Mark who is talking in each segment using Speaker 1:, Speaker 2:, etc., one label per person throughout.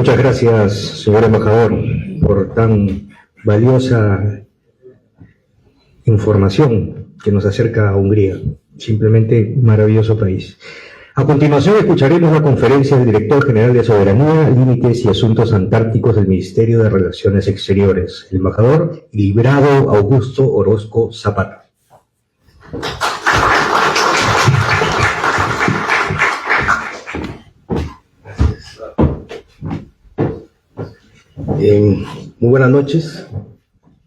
Speaker 1: Muchas gracias, señor embajador, por tan valiosa información que nos acerca a Hungría. Simplemente maravilloso país. A continuación escucharemos la conferencia del director general de Soberanía, Límites y Asuntos Antárticos del Ministerio de Relaciones Exteriores, el embajador Librado Augusto Orozco Zapata.
Speaker 2: Muy buenas noches.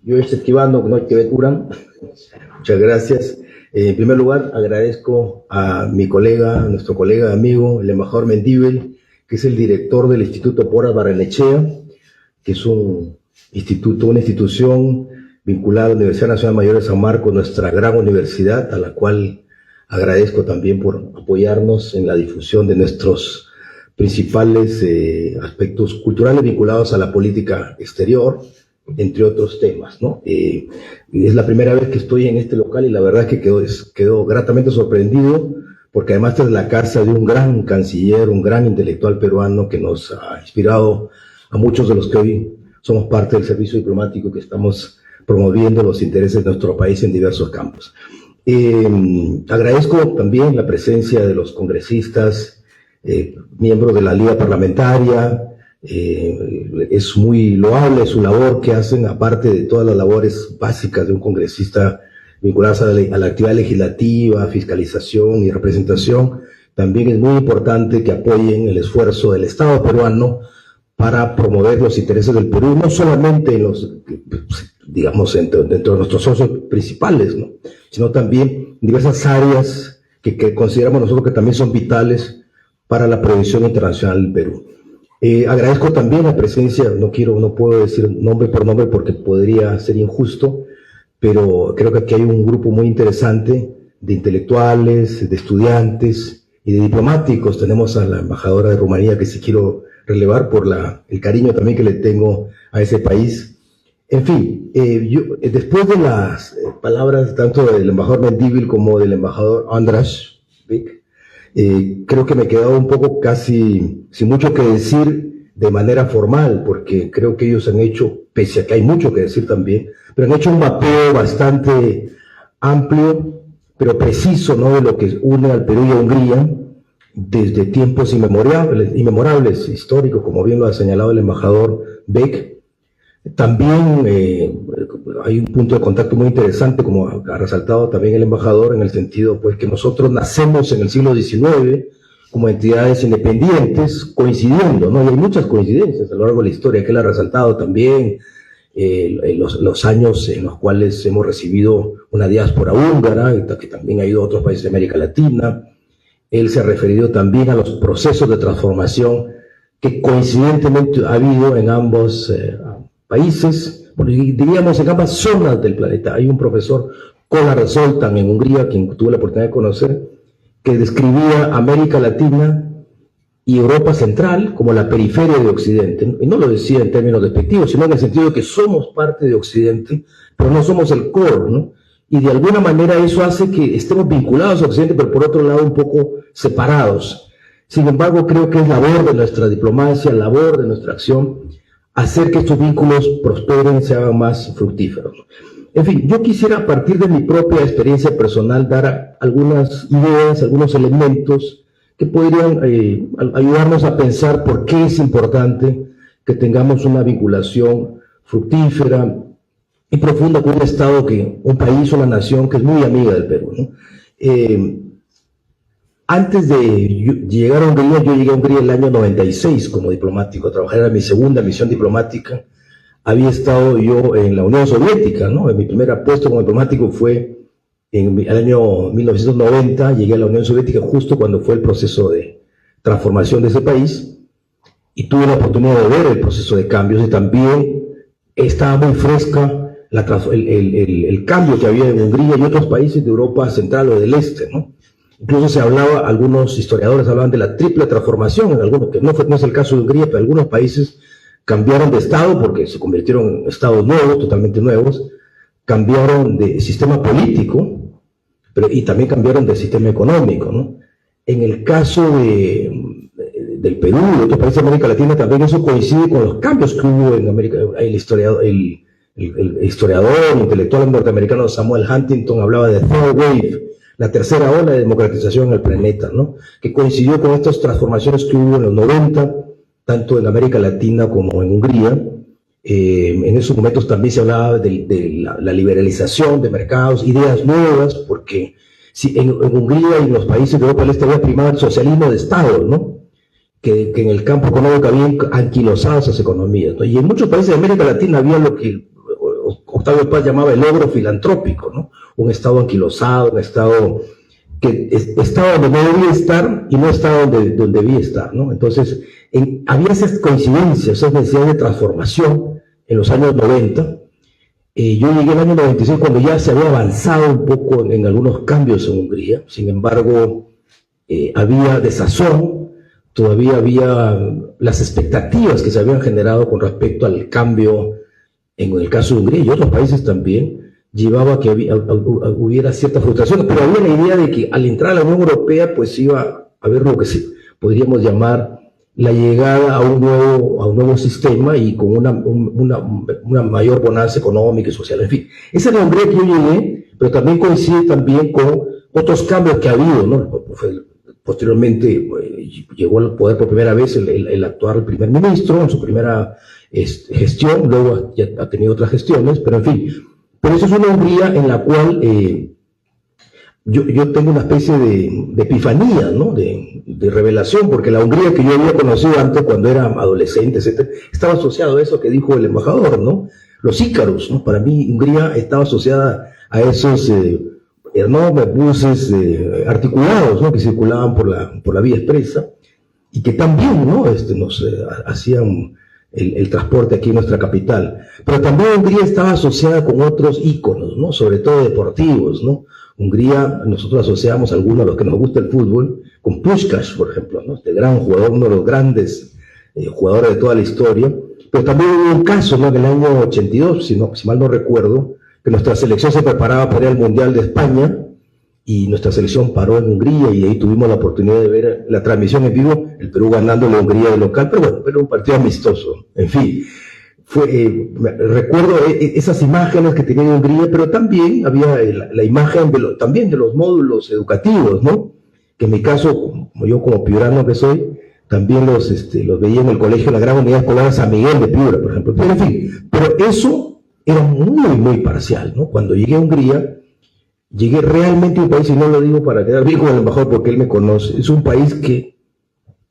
Speaker 2: Yo estoy esquivando muchas gracias. En primer lugar, agradezco a mi colega, a nuestro colega, amigo, el embajador Mendívil, que es el director del Instituto Porras Barrenechea, que es una institución vinculada a la Universidad Nacional Mayor de San Marcos, nuestra gran universidad, a la cual agradezco también por apoyarnos en la difusión de nuestros principales aspectos culturales vinculados a la política exterior, entre otros temas, ¿no? Es la primera vez que estoy en este local y la verdad es que quedo gratamente sorprendido, porque además esta es la casa de un gran canciller, un gran intelectual peruano que nos ha inspirado a muchos de los que hoy somos parte del servicio diplomático que estamos promoviendo los intereses de nuestro país en diversos campos. Agradezco también la presencia de los congresistas, miembros de la Liga Parlamentaria. Es muy loable su labor que hacen, aparte de todas las labores básicas de un congresista vinculadas a la actividad legislativa, fiscalización y representación. También es muy importante que apoyen el esfuerzo del Estado peruano para promover los intereses del Perú, no solamente en los, digamos, dentro de nuestros socios principales, ¿no?, sino también en diversas áreas que consideramos nosotros que también son vitales para la proyección internacional del Perú. Agradezco también la presencia, no puedo decir nombre por nombre porque podría ser injusto, pero creo que aquí hay un grupo muy interesante de intelectuales, de estudiantes y de diplomáticos. Tenemos a la embajadora de Rumanía, que sí quiero relevar por el cariño también que le tengo a ese país. En fin, después de las palabras tanto del embajador Mendívil como del embajador András Vik, creo que me he quedado un poco casi sin mucho que decir de manera formal, porque creo que ellos han hecho, pese a que hay mucho que decir también, pero han hecho un mapeo bastante amplio, pero preciso, ¿no?, de lo que une al Perú y a Hungría desde tiempos inmemorables, históricos, como bien lo ha señalado el embajador Beck. También hay un punto de contacto muy interesante, como ha resaltado también el embajador, en el sentido pues que nosotros nacemos en el siglo XIX como entidades independientes, coincidiendo, ¿no? Y hay muchas coincidencias a lo largo de la historia, que él ha resaltado también los años en los cuales hemos recibido una diáspora húngara, que también ha ido a otros países de América Latina. Él se ha referido también a los procesos de transformación que coincidentemente ha habido en ambos países, diríamos en ambas zonas del planeta. Hay un profesor, Kolar Zoltán, en Hungría, quien tuve la oportunidad de conocer, que describía América Latina y Europa Central como la periferia de Occidente, y no lo decía en términos despectivos, sino en el sentido de que somos parte de Occidente, pero no somos el core, ¿no? Y de alguna manera eso hace que estemos vinculados a Occidente, pero por otro lado un poco separados. Sin embargo, creo que es labor de nuestra diplomacia, labor de nuestra acción, hacer que estos vínculos prosperen, se hagan más fructíferos. En fin, yo quisiera, a partir de mi propia experiencia personal, dar algunas ideas, algunos elementos que podrían ayudarnos a pensar por qué es importante que tengamos una vinculación fructífera y profunda con un Estado, un país, una nación que es muy amiga del Perú, ¿no? Antes de llegar a Hungría, yo llegué a Hungría en el año 96 como diplomático, a trabajar, era mi segunda misión diplomática. Había estado yo en la Unión Soviética, ¿no? Mi primer puesto como diplomático fue en el año 1990, llegué a la Unión Soviética justo cuando fue el proceso de transformación de ese país, y tuve la oportunidad de ver el proceso de cambios, y también estaba muy fresca el cambio que había en Hungría y otros países de Europa Central o del Este, ¿no? Incluso se hablaba, algunos historiadores hablaban de la triple transformación, en algunos, que no es el caso de Hungría, pero algunos países cambiaron de Estado porque se convirtieron en Estados nuevos, totalmente nuevos, cambiaron de sistema político, y también cambiaron de sistema económico, ¿no? En el caso de del Perú y de otros países de América Latina, también eso coincide con los cambios que hubo en América. El historiador intelectual norteamericano Samuel Huntington hablaba de Third Wave, la tercera ola de democratización en el planeta, ¿no? Que coincidió con estas transformaciones que hubo en los 90, tanto en América Latina como en Hungría. En esos momentos también se hablaba de la liberalización de mercados, ideas nuevas, porque si en Hungría y en los países de Europa del Este había primado el socialismo de Estado, ¿no? Que en el campo económico habían anquilosado esas economías, ¿no? Y en muchos países de América Latina había lo que Octavio Paz llamaba el logro filantrópico, ¿no? Un Estado anquilosado, un Estado que estaba donde no debía estar y no estaba donde debía estar, ¿no? Entonces, había esas coincidencias, esas necesidades de transformación en los años 90. Yo llegué en el año 96 cuando ya se había avanzado un poco en algunos cambios en Hungría. Sin embargo, había desazón, todavía había las expectativas que se habían generado con respecto al cambio en el caso de Hungría y otros países también, llevaba a que hubiera cierta frustración, pero había la idea de que al entrar a la Unión Europea pues iba a haber lo que podríamos llamar la llegada a un nuevo sistema y con una mayor bonanza económica y social. En fin, esa es la Hungría que yo llegué, pero también coincide también con otros cambios que ha habido, ¿no? Posteriormente llegó al poder por primera vez el actual primer ministro en su primera gestión, luego ya ha tenido otras gestiones, pero en fin. Pero eso es una Hungría en la cual yo tengo una especie de epifanía, ¿no? De revelación, porque la Hungría que yo había conocido antes cuando era adolescente, etc., estaba asociado a eso que dijo el embajador, ¿no? Los ícaros, ¿no? Para mí Hungría estaba asociada a esos enormes buses articulados, ¿no? Que circulaban por la vía expresa y que también, ¿no? Nos hacían el transporte aquí en nuestra capital. Pero también Hungría estaba asociada con otros íconos, ¿no? Sobre todo deportivos, ¿no? Hungría, nosotros asociamos a algunos, a los que nos gusta el fútbol, con Puskás, por ejemplo, ¿no? Este gran jugador, uno de los grandes jugadores de toda la historia. Pero también hubo un caso, ¿no? En el año 82, si mal no recuerdo, que nuestra selección se preparaba para ir al Mundial de España y nuestra selección paró en Hungría y ahí tuvimos la oportunidad de ver la transmisión en vivo, el Perú ganando la Hungría de local, pero bueno, era un partido amistoso. En fin, recuerdo esas imágenes que tenía en Hungría, pero también había la imagen también de los módulos educativos, ¿no? Que en mi caso, como piurano que soy, también los veía en el colegio, la gran unidad escolar San Miguel de Piura, por ejemplo. Pero en fin, pero eso era muy, muy parcial, ¿no? Cuando llegué a Hungría, llegué realmente a un país, y no lo digo para quedar bien con el embajador porque él me conoce, es un país que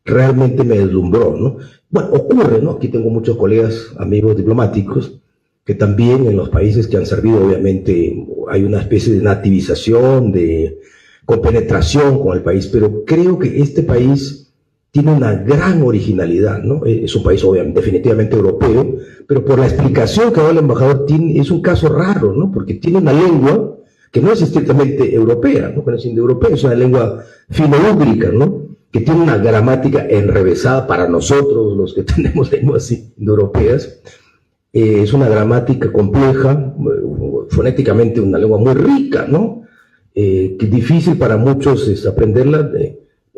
Speaker 2: realmente me deslumbró, ¿no? Bueno, ocurre, ¿no? Aquí tengo muchos colegas, amigos diplomáticos, que también en los países que han servido, obviamente, hay una especie de nativización, de compenetración con el país, pero creo que este país tiene una gran originalidad, ¿no? Es un país, obviamente, definitivamente europeo, pero por la explicación que da el embajador, es un caso raro, ¿no? Porque tiene una lengua que no es estrictamente europea, ¿no? Pero es indoeuropea, es una lengua fino-úgrica, ¿no? Que tiene una gramática enrevesada para nosotros, los que tenemos lenguas indoeuropeas. Es una gramática compleja, fonéticamente una lengua muy rica, ¿no? Que es difícil para muchos aprenderla.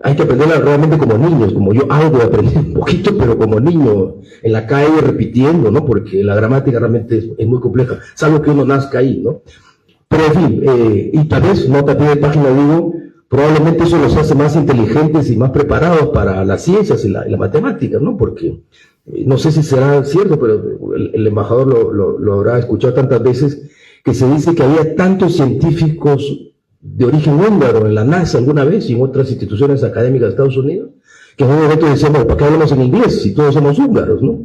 Speaker 2: Hay que aprenderla realmente como niños, como yo algo aprendí un poquito, pero como niño, en la calle repitiendo, ¿no? Porque la gramática realmente es muy compleja, salvo que uno nazca ahí, ¿no? Pero en fin, y tal vez, nota a pie de página digo, probablemente eso los hace más inteligentes y más preparados para las ciencias y la matemática, ¿no? Porque no sé si será cierto, pero el embajador lo habrá escuchado tantas veces, que se dice que había tantos científicos de origen húngaro en la NASA alguna vez y en otras instituciones académicas de Estados Unidos, que en un momento decíamos, ¿para qué hablamos en inglés si todos somos húngaros, no?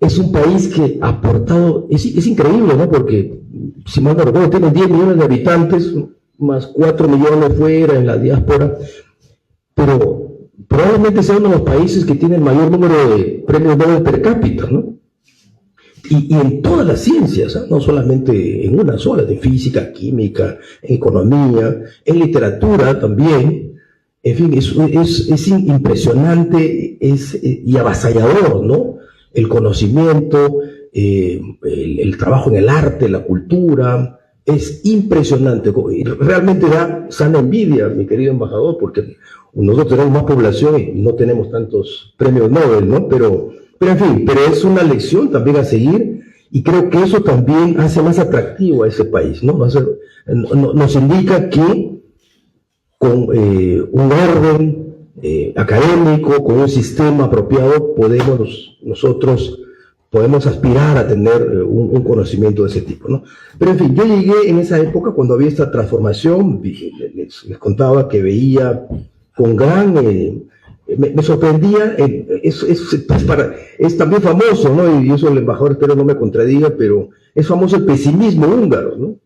Speaker 2: Es un país que ha aportado, es increíble, ¿no? Porque, si mal no recuerdo, tiene 10 millones de habitantes, más 4 millones fuera en la diáspora, pero probablemente sea uno de los países que tiene el mayor número de premios Nobel per cápita, ¿no? Y en todas las ciencias, ¿eh? No solamente en una sola, de física, química, en economía, en literatura también. En fin, es impresionante y avasallador, ¿no? El conocimiento, el trabajo en el arte, la cultura, es impresionante. Realmente da sana envidia, mi querido embajador, porque nosotros tenemos más población y no tenemos tantos premios Nobel, ¿no? Pero en fin, pero es una lección también a seguir y creo que eso también hace más atractivo a ese país, ¿no? Nos indica que con un orden académico, con un sistema apropiado, nosotros podemos aspirar a tener un conocimiento de ese tipo, ¿no? Pero en fin, yo llegué en esa época cuando había esta transformación, les contaba que veía con gran... me sorprendía, es también famoso, ¿no? Y eso el embajador espero no me contradiga, pero es famoso el pesimismo húngaro, ¿no?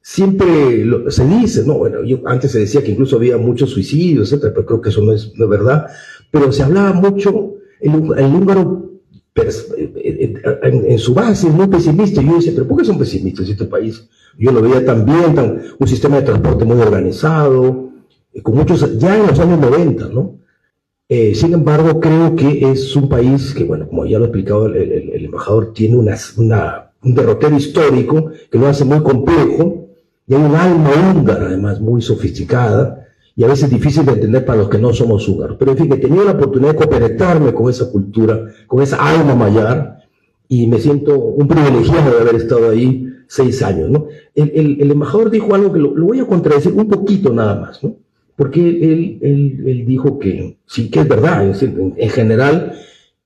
Speaker 2: Siempre se dice, no, bueno, antes se decía que incluso había muchos suicidios, etcétera, pero creo que eso no es verdad, pero se hablaba mucho, el húngaro en su base es muy pesimista, y yo decía, pero ¿por qué son pesimistas este país? Yo lo veía también, un sistema de transporte muy organizado, con muchos, ya en los años 90, ¿no? Sin embargo, creo que es un país que, bueno, como ya lo ha explicado el embajador, tiene un derrotero histórico que lo hace muy complejo, y hay un alma húngara, además, muy sofisticada, y a veces difícil de entender para los que no somos húngaros. Pero en fin, he tenido la oportunidad de compenetrarme con esa cultura, con esa alma mayar, y me siento un privilegiado de haber estado ahí 6 años, ¿no? El embajador dijo algo que lo voy a contradecir un poquito nada más, ¿no? Porque él dijo que sí, que es verdad, es decir, en general,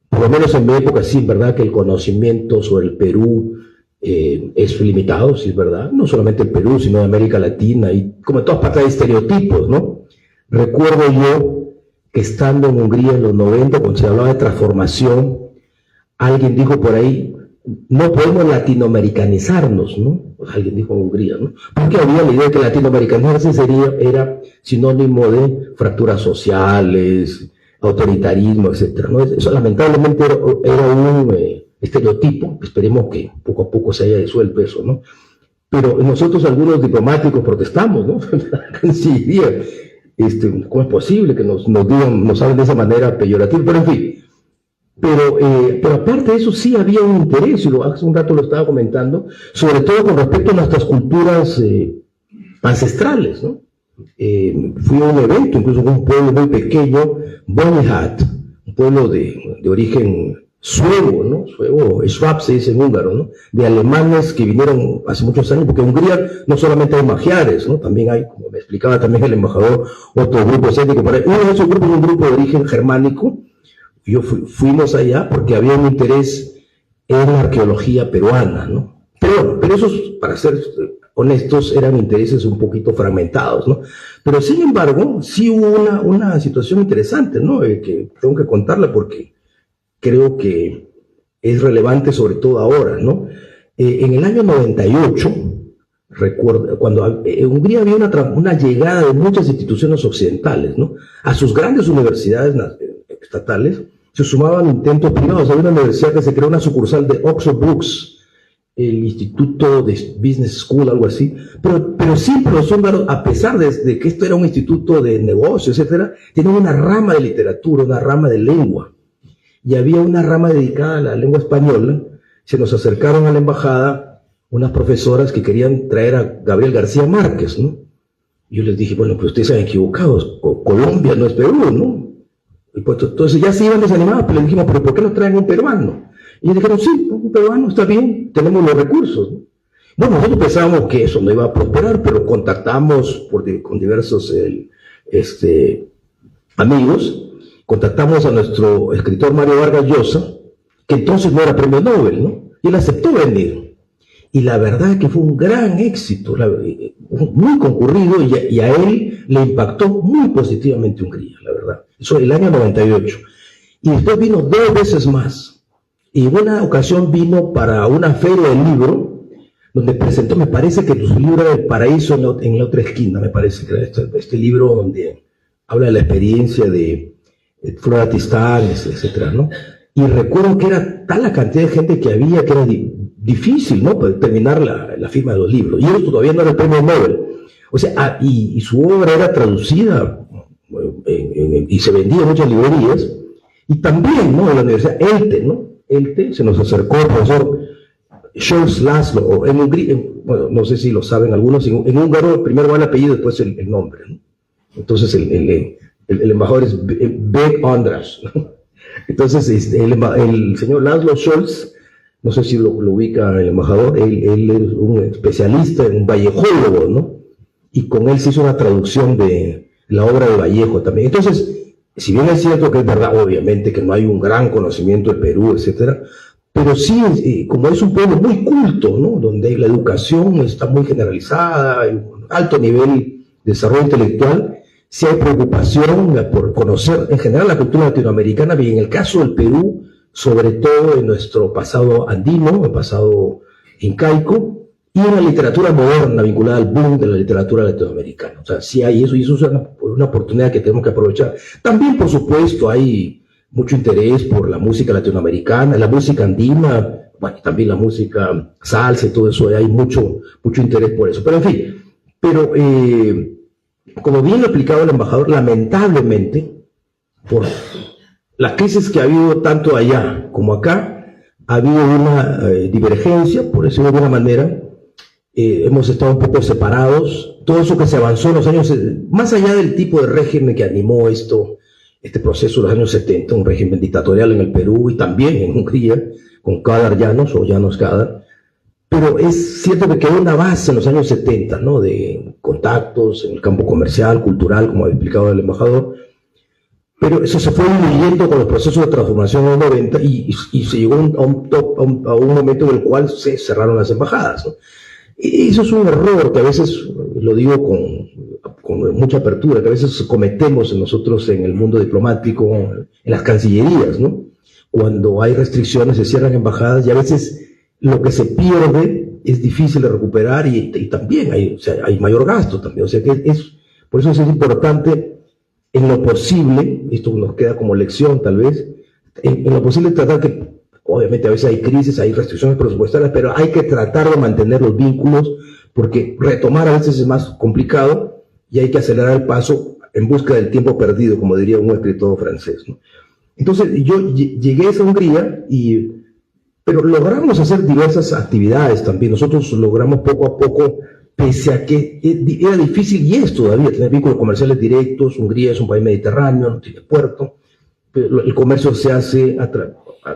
Speaker 2: por lo menos en mi época, sí es verdad que el conocimiento sobre el Perú es limitado, sí es verdad, no solamente el Perú, sino de América Latina, y como en todas partes hay estereotipos, ¿no? Recuerdo yo que estando en Hungría en los 90, cuando se hablaba de transformación, alguien dijo por ahí, no podemos latinoamericanizarnos, ¿no? Alguien dijo en Hungría, ¿no? Porque había la idea de que latinoamericanizarse era sinónimo de fracturas sociales, autoritarismo, etcétera, ¿no? Eso lamentablemente era un estereotipo, esperemos que poco a poco se haya disuelto eso, ¿no? Pero nosotros algunos diplomáticos protestamos, ¿no? La Cancillería, ¿cómo es posible que nos hablen de esa manera peyorativa? Pero en fin, pero aparte de eso sí había un interés, y hace un rato lo estaba comentando, sobre todo con respecto a nuestras culturas ancestrales, ¿no? Fui a un evento, incluso en un pueblo muy pequeño, Bonyhat, un pueblo de origen suevo, ¿no? Suevo, Schwab se dice en húngaro, ¿no? De alemanes que vinieron hace muchos años, porque en Hungría no solamente hay magiares, ¿no? También hay, como me explicaba también el embajador, otro grupo étnico. Uno de esos grupos es un grupo de origen germánico. Fuimos allá porque había un interés en la arqueología peruana, ¿no? Pero esos, para ser honestos, eran intereses un poquito fragmentados, ¿no? Pero sin embargo, sí hubo una situación interesante, ¿no? Que tengo que contarla porque creo que es relevante sobre todo ahora, ¿no? En el año 98, recuerdo, cuando en Hungría había una llegada de muchas instituciones occidentales, ¿no? A sus grandes universidades estatales se sumaban intentos privados. Había una universidad que se creó, una sucursal de Oxford Brookes, el Instituto de Business School, algo así, pero siempre los húngaros, a pesar de que esto era un instituto de negocios, etcétera, tenían una rama de literatura, una rama de lengua, y había una rama dedicada a la lengua española. Se nos acercaron a la embajada unas profesoras que querían traer a Gabriel García Márquez, ¿no? Yo les dije, bueno, pues ustedes se han equivocado, Colombia no es Perú, ¿no? Y pues, entonces ya se iban desanimados, pero le dijimos, pero ¿por qué no traen un peruano? Y dijeron, sí, un peruano está bien, tenemos los recursos, ¿no? Bueno, nosotros pensábamos que eso no iba a prosperar, pero contactamos con diversos amigos, contactamos a nuestro escritor Mario Vargas Llosa, que entonces no era premio Nobel, ¿no? Y él aceptó venir. Y la verdad es que fue un gran éxito, muy concurrido, y a él le impactó muy positivamente Hungría, la verdad. Eso el año 98. Y después vino 2 veces más. Y en una ocasión vino para una feria del libro, donde presentó, me parece que su libro era El Paraíso en la otra esquina, me parece que era este libro donde habla de la experiencia de Flora Tristán, etcétera, ¿no? Y recuerdo que era tal la cantidad de gente que había que era difícil, ¿no? Para terminar la firma de los libros. Y eso todavía no era el premio Nobel. O sea, y su obra era traducida y se vendía en muchas librerías. Y también, ¿no? En la Universidad ELTE, ¿no? ELTE se nos acercó el profesor Scholz Laszlo, o en Hungría, bueno, no sé si lo saben algunos, en húngaro primero va el apellido, después el nombre, ¿no? Entonces el embajador es Beg Andras, ¿no? Entonces, el señor Laszlo Scholz, no sé si lo ubica el embajador, él es un especialista, un vallejólogo, ¿no? Y con él se hizo una traducción de la obra de Vallejo también. Entonces, si bien es cierto que es verdad, obviamente, que no hay un gran conocimiento del Perú, etcétera, pero sí, como es un pueblo muy culto, ¿no? Donde la educación está muy generalizada, hay un alto nivel de desarrollo intelectual, sí hay preocupación por conocer en general la cultura latinoamericana, y en el caso del Perú, sobre todo en nuestro pasado andino, el pasado incaico, y en la literatura moderna vinculada al boom de la literatura latinoamericana. O sea, sí hay eso, y eso es una oportunidad que tenemos que aprovechar. También, por supuesto, hay mucho interés por la música latinoamericana, la música andina, bueno, también la música salsa y todo eso, hay mucho interés por eso. Pero en fin, como bien lo explicaba el embajador, lamentablemente, por la crisis que ha habido tanto allá como acá, ha habido una divergencia, por decirlo de alguna manera. Hemos estado un poco separados. Todo eso que se avanzó en los años, más allá del tipo de régimen que animó este proceso de los años 70, un régimen dictatorial en el Perú y también en Hungría, con Kadar János o János Kadar, pero es cierto que quedó una base en los años 70, ¿no? De contactos en el campo comercial, cultural, como ha explicado el embajador, pero eso se fue diluyendo con los procesos de transformación en los 90 y se llegó a un momento en el cual se cerraron las embajadas, ¿no? Y eso es un error que a veces, lo digo con mucha apertura, que a veces cometemos nosotros en el mundo diplomático, en las cancillerías, ¿no? Cuando hay restricciones, se cierran embajadas y a veces lo que se pierde es difícil de recuperar y también hay mayor gasto también. O sea que por eso es importante, en lo posible, esto nos queda como lección tal vez, en lo posible tratar que, obviamente a veces hay crisis, hay restricciones presupuestarias, pero hay que tratar de mantener los vínculos, porque retomar a veces es más complicado y hay que acelerar el paso en busca del tiempo perdido, como diría un escritor francés, ¿no? Entonces yo llegué a esa Hungría, pero logramos hacer diversas actividades también. Nosotros logramos poco a poco, pese a que era difícil y es todavía tener vínculos comerciales directos. Hungría es un país mediterráneo, no tiene puerto, pero el comercio se hace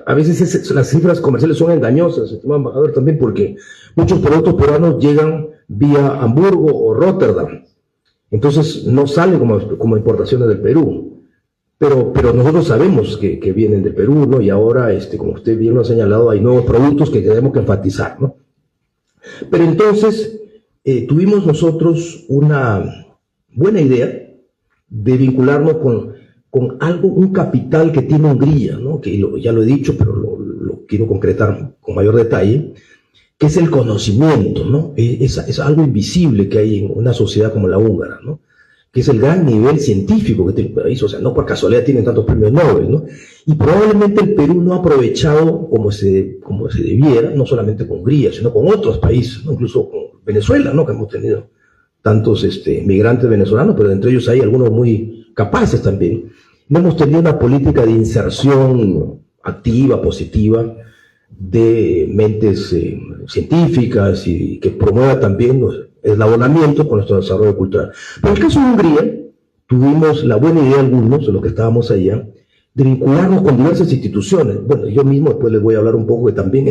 Speaker 2: a veces las cifras comerciales son engañosas, estimado embajador, también porque muchos productos peruanos llegan vía Hamburgo o Rotterdam, entonces no salen como importaciones del Perú, pero nosotros sabemos que vienen del Perú, ¿no? Y ahora, como usted bien lo ha señalado, hay nuevos productos que tenemos que enfatizar, ¿no? Pero entonces tuvimos nosotros una buena idea de vincularnos con un capital que tiene Hungría, ¿no? Que ya lo he dicho, pero lo quiero concretar con mayor detalle, que es el conocimiento, ¿no? Es algo invisible que hay en una sociedad como la húngara, ¿no? Que es el gran nivel científico que tiene el país. O sea, no por casualidad tienen tantos premios Nobel, ¿no? Y probablemente el Perú no ha aprovechado como se debiera, no solamente con Hungría, sino con otros países, ¿no? Incluso con Venezuela, ¿no? Que hemos tenido tantos migrantes venezolanos, pero entre ellos hay algunos muy capaces también. No hemos tenido una política de inserción activa, positiva, de mentes científicas y que promueva también el eslabonamiento con nuestro desarrollo cultural. Pero en el caso de Hungría, tuvimos la buena idea, algunos de los que estábamos allá, de vincularnos con diversas instituciones. Bueno, yo mismo después les voy a hablar un poco, que también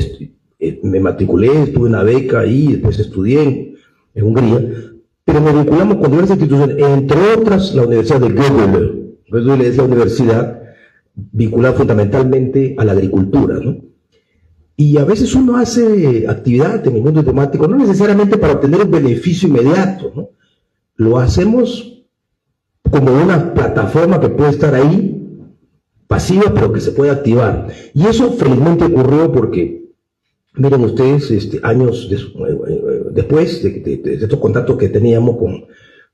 Speaker 2: me matriculé, tuve una beca ahí, después estudié en Hungría, pero nos vinculamos con diversas instituciones, entre otras la Universidad de Gödöllő. Gödöllő es la universidad vinculada fundamentalmente a la agricultura, ¿no? Y a veces uno hace actividad en el mundo diplomático, no necesariamente para obtener un beneficio inmediato, ¿no? Lo hacemos como una plataforma que puede estar ahí, pasiva, pero que se puede activar. Y eso felizmente ocurrió porque, miren ustedes, años después de estos contactos que teníamos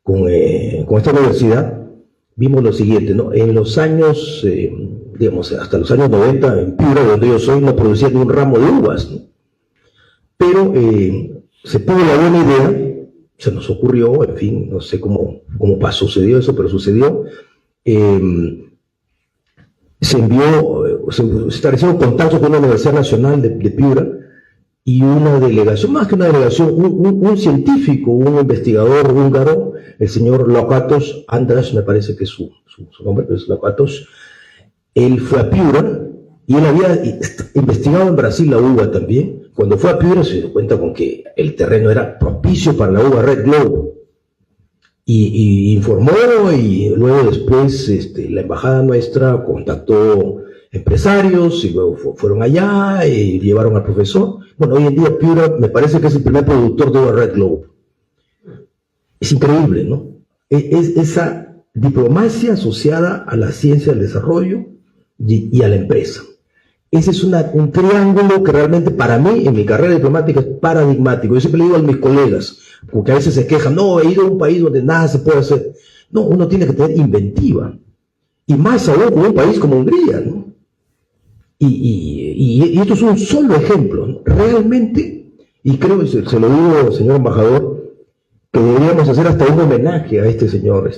Speaker 2: con esta universidad, vimos lo siguiente, ¿no? En los años, digamos, hasta los años 90, en Piura, donde yo soy, no producía ni un ramo de uvas, ¿no? Pero se tuvo la buena idea, se nos ocurrió, en fin, no sé cómo sucedió eso, pero sucedió. Se establecieron contactos con la Universidad Nacional de Piura, y una delegación, más que una delegación, un científico, un investigador húngaro, el señor Lakatos András, me parece que es su nombre, pero es Lakatos. Él fue a Piura y él había investigado en Brasil la uva también. Cuando fue a Piura se dio cuenta con que el terreno era propicio para la uva Red Globe. Y informó, y luego después la embajada nuestra contactó empresarios y luego fueron allá y llevaron al profesor. Bueno, hoy en día Piura me parece que es el primer productor de uva Red Globe. Es increíble, ¿no? Es esa diplomacia asociada a la ciencia del desarrollo y a la empresa. Ese es un triángulo que realmente para mí, en mi carrera diplomática, es paradigmático. Yo siempre le digo a mis colegas, porque a veces se quejan, no, he ido a un país donde nada se puede hacer. No, uno tiene que tener inventiva. Y más aún con un país como Hungría, ¿no? Y esto es un solo ejemplo, ¿no? Realmente, y creo que se lo digo, señor embajador, que deberíamos hacer hasta un homenaje a este señor,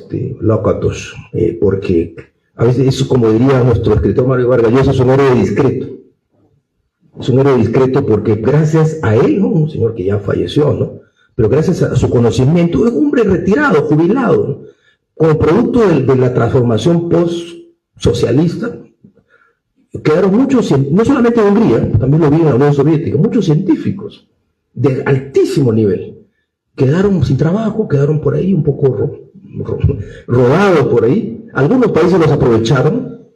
Speaker 2: Lakatos, porque a veces eso, como diría nuestro escritor Mario Vargas Llosa, es un héroe discreto. Es un héroe discreto porque gracias a él, ¿no? Un señor que ya falleció, ¿no? Pero gracias a su conocimiento, es un hombre retirado, jubilado, ¿no? Como producto de la transformación post-socialista, quedaron muchos, no solamente en Hungría, también lo vi en la Unión Soviética, muchos científicos de altísimo nivel quedaron sin trabajo, quedaron por ahí un poco rodados por ahí. Algunos países los aprovecharon.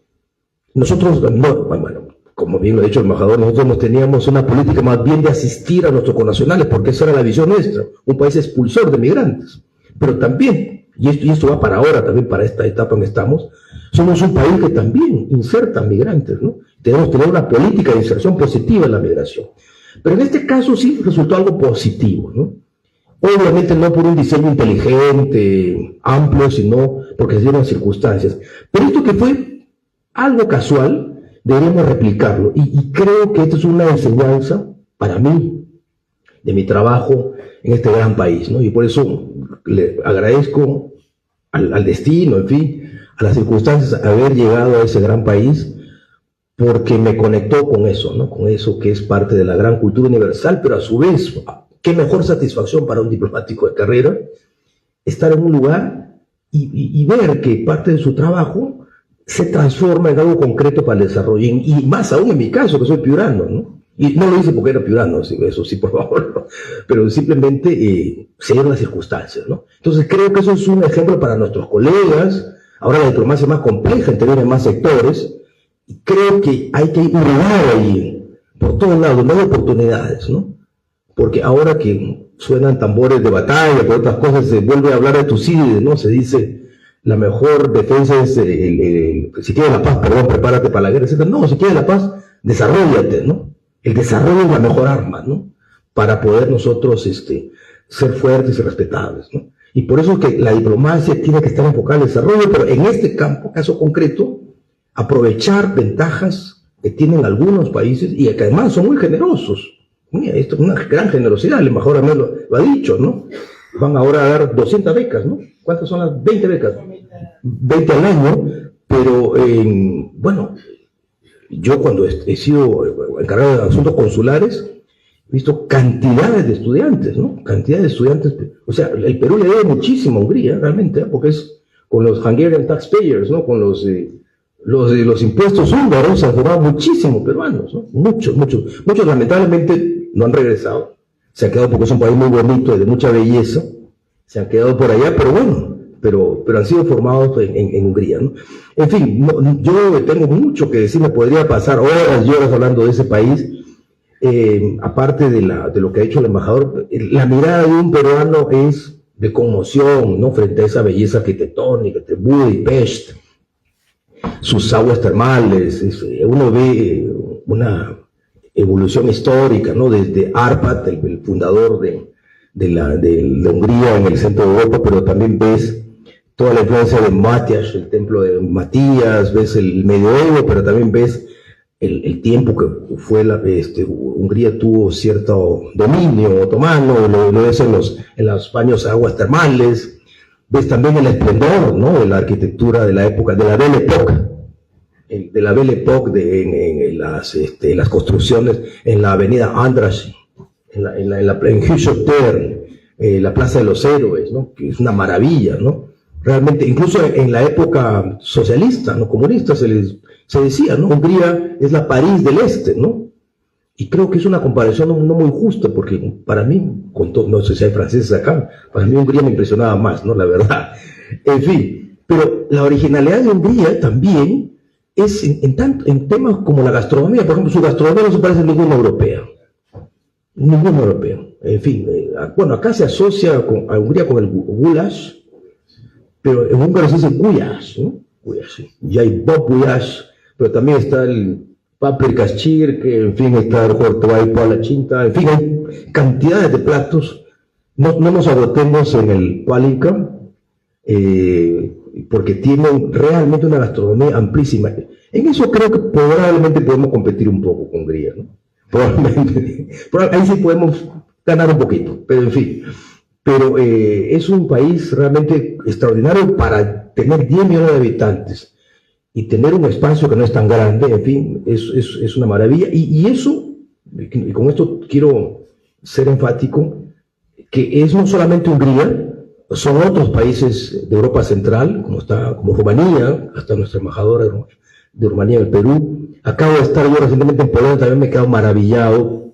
Speaker 2: Nosotros, no, bueno, como bien lo ha dicho el embajador, nosotros no teníamos una política más bien de asistir a nuestros connacionales, porque esa era la visión nuestra, un país expulsor de migrantes. Pero también, y esto va para ahora, también para esta etapa en que estamos, somos un país que también inserta migrantes, ¿no? Tenemos que tener una política de inserción positiva en la migración. Pero en este caso sí resultó algo positivo, ¿no? Obviamente no por un diseño inteligente, amplio, sino porque se dieron circunstancias. Pero esto que fue algo casual, deberíamos replicarlo. Y creo que esto es una enseñanza para mí, de mi trabajo en este gran país, ¿no? Y por eso le agradezco al destino, en fin, a las circunstancias, haber llegado a ese gran país, porque me conectó con eso, ¿no? Con eso que es parte de la gran cultura universal, pero a su vez, qué mejor satisfacción para un diplomático de carrera estar en un lugar y ver que parte de su trabajo se transforma en algo concreto para el desarrollo. Y más aún en mi caso, que soy piurano, ¿no? Y no lo hice porque era piurano, eso sí, por favor, ¿no? Pero simplemente se dieron las circunstancias, ¿no? Entonces creo que eso es un ejemplo para nuestros colegas. Ahora la diplomacia es más compleja, interviene en más sectores. Y creo que hay que hurgar ahí, por todos lados, no hay oportunidades, ¿no? Porque ahora que suenan tambores de batalla, por otras cosas, se vuelve a hablar de Tucídides, ¿no? Se dice, la mejor defensa es, si quieres la paz, perdón, prepárate para la guerra, etc. No, si quieres la paz, desarróllate, ¿no? El desarrollo es la mejor arma, ¿no? Para poder nosotros ser fuertes y respetables, ¿no? Y por eso que la diplomacia tiene que estar enfocada al desarrollo, pero en este caso concreto, aprovechar ventajas que tienen algunos países y que además son muy generosos. Mira, esto es una gran generosidad, el embajador también lo ha dicho, ¿no? Van ahora a dar 200 becas, ¿no? ¿Cuántas son las 20 becas? 20 al año, pero bueno, yo cuando he sido encargado de asuntos consulares, he visto cantidades de estudiantes, ¿no? Cantidades de estudiantes, o sea, el Perú le debe muchísimo a Hungría, realmente, ¿eh? Porque es con los Hungarian taxpayers, ¿no? Con los impuestos húngaros han formado muchísimos peruanos, ¿no? Muchos lamentablemente no han regresado, se han quedado porque es un país muy bonito y de mucha belleza, se han quedado por allá, pero bueno, pero han sido formados en Hungría, ¿no? En fin, yo tengo mucho que decir, me podría pasar horas y horas hablando de ese país, aparte de lo que ha hecho el embajador. La mirada de un peruano es de conmoción, ¿no? Frente a esa belleza arquitectónica de Budapest, sus aguas termales, uno ve una evolución histórica, ¿no? Desde Arpad, el fundador de Hungría en el centro de Europa, pero también ves toda la influencia de Matías, el templo de Matías, ves el medioevo, pero también ves el tiempo que fue Hungría tuvo cierto dominio otomano, lo ves en los baños de aguas termales, ves también el esplendor, ¿no? De la arquitectura de la época, de la Belle Époque, en las construcciones en la avenida Andrássy, en Hüsotern, la Plaza de los Héroes, ¿no? Que es una maravilla, ¿no? Realmente, incluso en la época socialista, no comunista, se decía, ¿no? Hungría es la París del Este, ¿no? Y creo que es una comparación no muy justa, porque para mí, no sé si hay franceses acá, para mí Hungría me impresionaba más, ¿no? La verdad. En fin, pero la originalidad de Hungría también es en temas como la gastronomía. Por ejemplo, su gastronomía no se parece a ninguna europea. Ninguna europea. En fin, bueno, acá se asocia a Hungría con el goulash, pero en húngaro se dice gulyás, ¿no? Gulyás, sí. Y hay bob gulyás, pero también está el paprikas chir, que en fin está el hortobay palachinta, en fin, hay cantidades de platos. No nos agotemos en el pálinka, porque tienen realmente una gastronomía amplísima. En eso creo que probablemente podemos competir un poco con Hungría, ¿no? Probablemente. Ahí sí podemos ganar un poquito, pero en fin. Pero es un país realmente extraordinario para tener 10 millones de habitantes y tener un espacio que no es tan grande, en fin, es una maravilla. Y eso, y con esto quiero ser enfático, que es no solamente Hungría, son otros países de Europa Central, como Rumanía, hasta nuestra embajadora de Rumanía en el Perú. Acabo de estar yo recientemente en Polonia, también me he quedado maravillado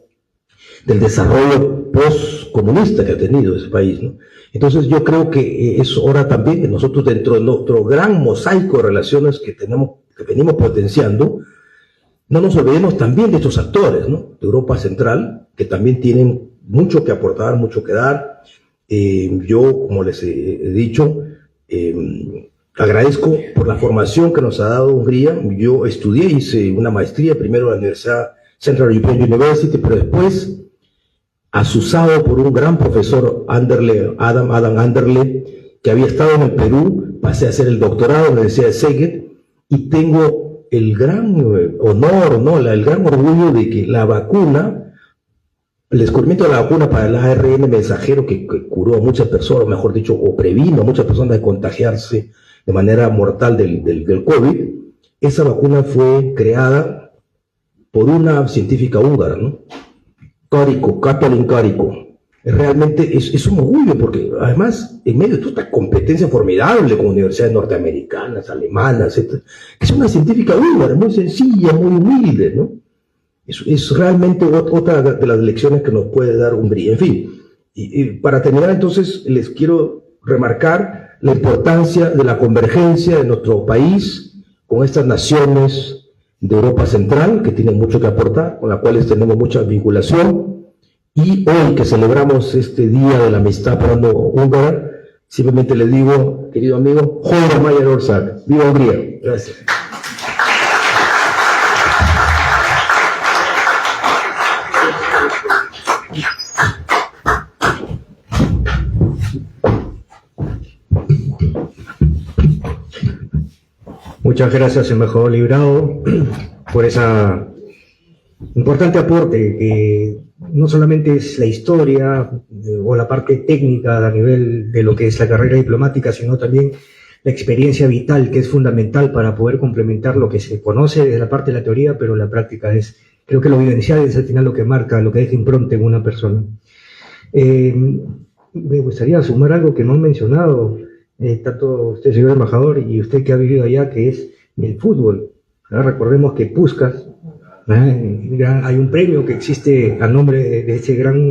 Speaker 2: del desarrollo postcomunista que ha tenido ese país, ¿no? Entonces yo creo que es hora también que nosotros, dentro de nuestro gran mosaico de relaciones que venimos potenciando, no nos olvidemos también de estos actores, ¿no? De Europa Central, que también tienen mucho que aportar, mucho que dar. Yo, como les he dicho, agradezco por la formación que nos ha dado Hungría. Yo hice una maestría, primero en la Universidad Central European University, pero después, asusado por un gran profesor, Adam Anderle, que había estado en el Perú, pasé a hacer el doctorado en la Universidad de Szeged, y tengo el gran honor, ¿no? El gran orgullo de que la vacuna, el descubrimiento de la vacuna para el ARN mensajero que curó a muchas personas, mejor dicho, o previno a muchas personas de contagiarse de manera mortal del COVID, esa vacuna fue creada por una científica húngara, ¿no? Katalin Karikó. Realmente es un orgullo, porque además, en medio de toda esta competencia formidable con universidades norteamericanas, alemanas, etc., es una científica húngara, muy sencilla, muy humilde, ¿no? Es realmente otra de las lecciones que nos puede dar Hungría. En fin, y para terminar entonces, les quiero remarcar la importancia de la convergencia de nuestro país con estas naciones de Europa Central, que tienen mucho que aportar, con las cuales tenemos mucha vinculación. Y hoy que celebramos este Día de la Amistad Polano-Húngara, simplemente les digo, querido amigo, Joder Mayer Orszag, viva Hungría. Gracias.
Speaker 1: Muchas gracias, embajador Librado, por esa importante aporte que no solamente es la historia o la parte técnica a nivel de lo que es la carrera diplomática, sino también la experiencia vital, que es fundamental para poder complementar lo que se conoce desde la parte de la teoría, pero la práctica creo que lo vivencial es al final lo que marca, lo que deja impronta en una persona. Me gustaría sumar algo que no han mencionado, tanto usted, señor embajador, y usted que ha vivido allá, que es el fútbol. Recordemos que Puskás, hay un premio que existe a nombre de ese gran